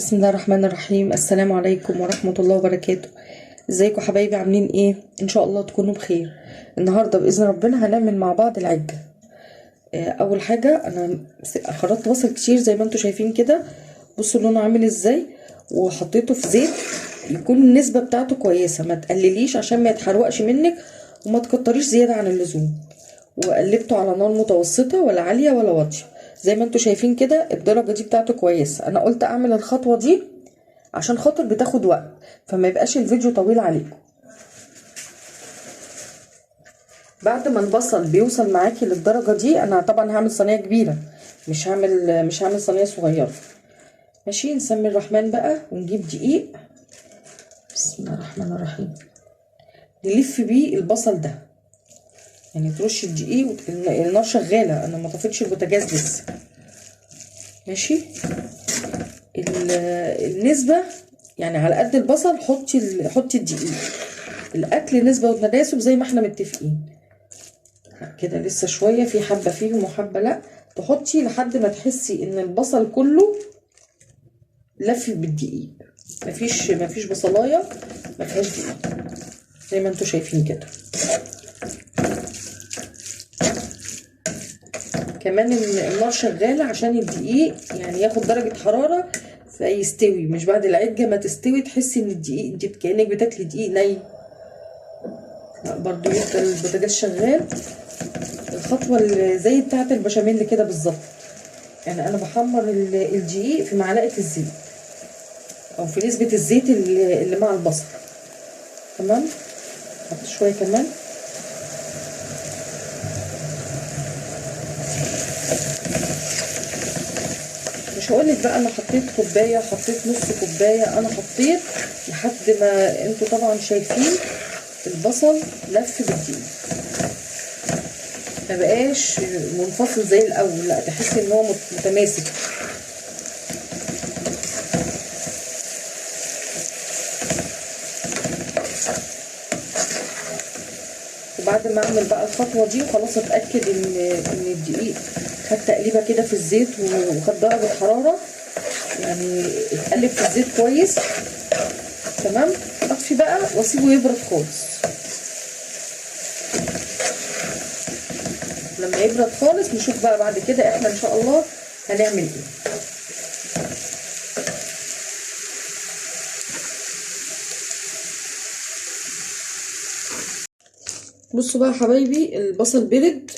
بسم الله الرحمن الرحيم. السلام عليكم ورحمة الله وبركاته. ازيكم حبايبي، عاملين ايه؟ ان شاء الله تكونوا بخير. النهاردة بإذن ربنا هنعمل مع بعض العجة. اول حاجة انا خرطت بصل كتير زي ما انتم شايفين كده، بصوا لونه عامل ازاي، وحطيته في زيت يكون النسبة بتاعته كويسة، ما تقلليش عشان ما يتحرقش منك وما تكتريش زيادة عن اللزوم. وقلبته على نار متوسطة ولا عالية ولا واطية زي ما انتوا شايفين كده. الدرجة دي بتاعته كويسة. انا قلت اعمل الخطوة دي عشان خاطر بتاخد وقت فما يبقاش الفيديو طويل عليكم. بعد ما البصل بيوصل معاكي للدرجة دي، انا طبعا هعمل صينية كبيرة، مش هعمل صينية صغيرة. ماشي، نسمي الرحمن بقى ونجيب دقيق. بسم الله الرحمن الرحيم. نلف بيه البصل ده، يعني ترش الدقيق النار شغالة، انا ما طفيتش البوتاجاز لسه. ماشي، النسبة يعني على قد البصل حطي الدقيق. الاكل نسبة وتناسب زي ما احنا متفقين كده. لسه شوية، في حبة فيهم وحبة لا، تحطي لحد ما تحسي ان البصل كله لف بالدقيق. مفيش بصلاية ما فيهاش دقيق زي ما انتوا شايفين كده. كمان النار شغالة عشان الدقيق يعني ياخد درجة حرارة فيستوي، مش بعد العجة ما تستوي تحسي ان الدقيق انت كأنك بتاكلي دقيق ني. لا، برضو يفضل البوتاجاز شغال. الخطوة اللي زي بتاعة البشاميل كده بالظبط، يعني انا بحمر الدقيق في معلقة الزيت او في نسبة الزيت اللي مع البصل. تمام، حط شوية كمان. مش هقولك بقى انا حطيت كوبايه، حطيت نص كوبايه، انا حطيت لحد ما انتوا طبعا شايفين البصل لف بالدقيق، ما بقاش منفصل زي الاول، لا تحسي ان هو متماسك. وبعد ما اعمل بقى الخطوه دي وخلاص اتاكد ان الدقيق خد تقليبه كده في الزيت وخد درجه حراره، يعني اتقلب في الزيت كويس. تمام، اطفي بقى واسيبه يبرد خالص. لما يبرد خالص نشوف بقى بعد كده احنا ان شاء الله هنعمل ايه. بصوا بقى حبايبي، البصل برد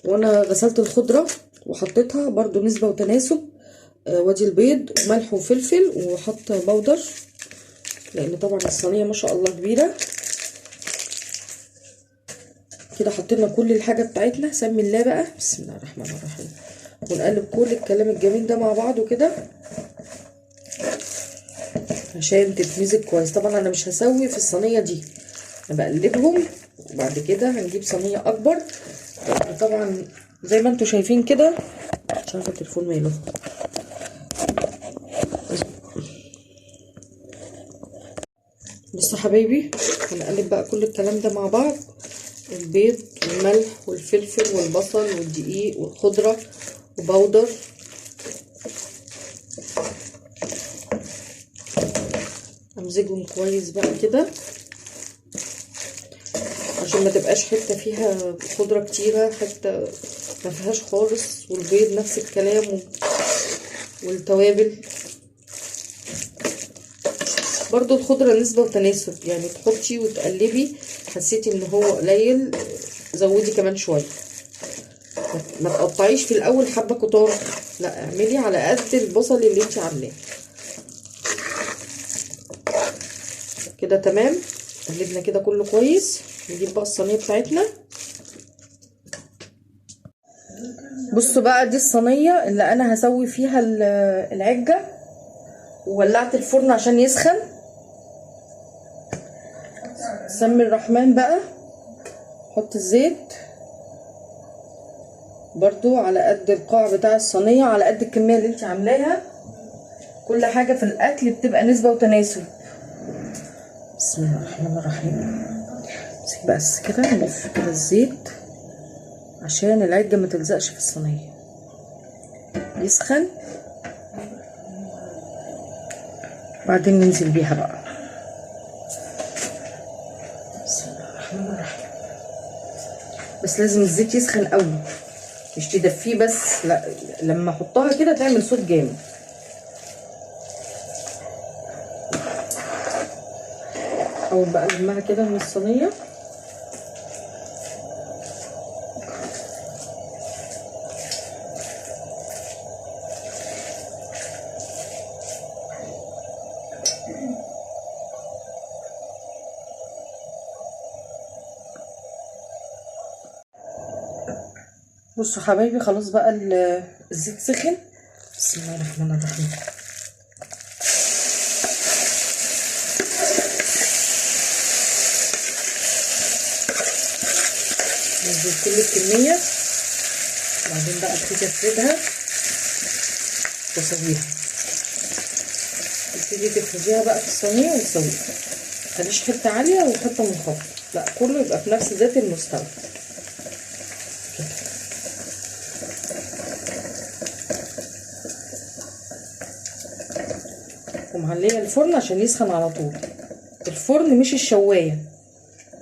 وانا غسلت الخضره وحطيتها برضو نسبه وتناسب. وادي البيض وملح وفلفل، وحط بودر لان طبعا الصينيه ما شاء الله كبيره كده. حطينا كل الحاجه بتاعتنا، سمي الله بقى. بسم الله الرحمن الرحيم. ونقلب كل الكلام الجميل ده مع بعضه كده عشان تتمزج كويس. طبعا انا مش هسوي في الصينيه دي، انا بقلبهم وبعد كده هنجيب صينيه اكبر. طبعا زي ما انتوا شايفين كده، مش عارفه التليفون ماله. بصوا حبايبي، هنقلب بقى كل الكلام ده مع بعض، البيض والملح والفلفل والبصل والدقيق والخضره وبودر. امزجهم كويس بقى كده عشان ما تبقاش حته فيها خضره كتيره، حته ما فيهاش خالص، والبيض نفس الكلام والتوابل برضو. الخضره نسبه وتناسب، يعني تحطي وتقلبي، حسيتي ان هو قليل زودي كمان شويه. ما تقطعيش في الاول حبه كتار، لا اعملي على قد البصل اللي انت عاملاه كده. تمام، قلبنا كده كله كويس. نجيب بقى الصينيه بتاعتنا. بصوا بقى، دي الصينيه اللي انا هسوي فيها العجه، وولعت الفرن عشان يسخن. سمي الرحمن بقى. حط الزيت برضو على قد القاع بتاع الصينيه، على قد الكميه اللي انت عاملاها. كل حاجه في الاكل بتبقى نسبه وتناسب. بسم الله الرحمن الرحيم. بس كده نلف كده الزيت عشان العجه ما تلزقش في الصينيه. يسخن بعدين ننزل بيها بقى. بسم الله الرحمن الرحيم. بس لازم الزيت يسخن قوي، مش تدفيه بس، لا لما احطها كده تعمل صوت جامد. اول بقى لمها كده من الصينيه. بصوا حبايبي خلاص بقى الزيت سخن. بسم الله الرحمن الرحيم. ننزل كل الكمية، وبعدين بقى ابتدي افردها واسويها. ابتدي تفرديها بقى في الصينية وتسويها، متخليش حتة عالية وحتة منخفضة، لا كله يبقى في نفس ذات المستوى كده. ومعليه الفرن عشان يسخن على طول، الفرن مش الشوايه،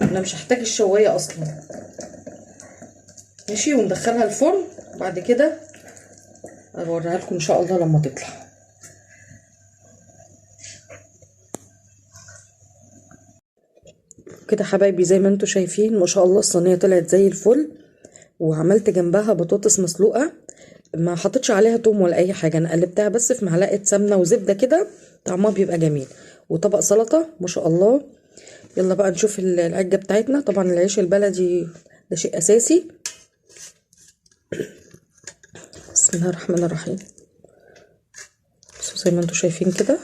انا مش هحتاج الشوايه اصلا. ماشي، وندخلها الفرن بعد كده اوريها لكم ان شاء الله لما تطلع. كده حبايبي زي ما انتوا شايفين ما شاء الله الصينيه طلعت زي الفل. وعملت جنبها بطاطس مسلوقه، ما حطيتش عليها توم ولا اي حاجه، انا قلبتها بس في معلقه سمنه وزبده كده، طعمها بيبقى جميل. وطبق سلطه ما شاء الله. يلا بقى نشوف العجه بتاعتنا. طبعا العيش البلدي ده شيء اساسي. بسم الله الرحمن الرحيم. بصوا زي ما انتوا شايفين كده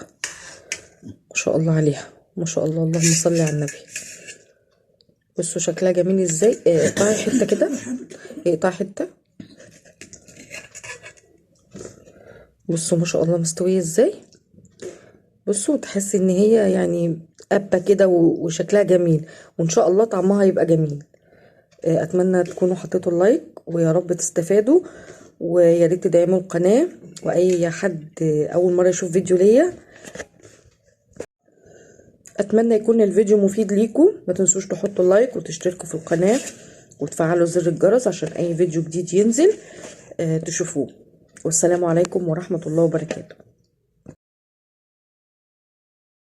ما شاء الله عليها، ما شاء الله، اللهم صل على النبي. بصوا شكلها جميل ازاي. اقطعي حته كده، اقطعي حته. بصوا ما شاء الله مستويه ازاي. بصوا تحسي ان هي يعني قبه كده وشكلها جميل، وان شاء الله طعمها يبقى جميل. اتمنى تكونوا حطيتوا اللايك، ويا رب تستفادوا، ويا ريت تدعموا القناه. واي حد اول مره يشوف فيديو ليا اتمنى يكون الفيديو مفيد ليكم. ما تنسوش تحطوا لايك وتشتركوا في القناه وتفعلوا زر الجرس عشان اي فيديو جديد ينزل تشوفوه. والسلام عليكم ورحمه الله وبركاته.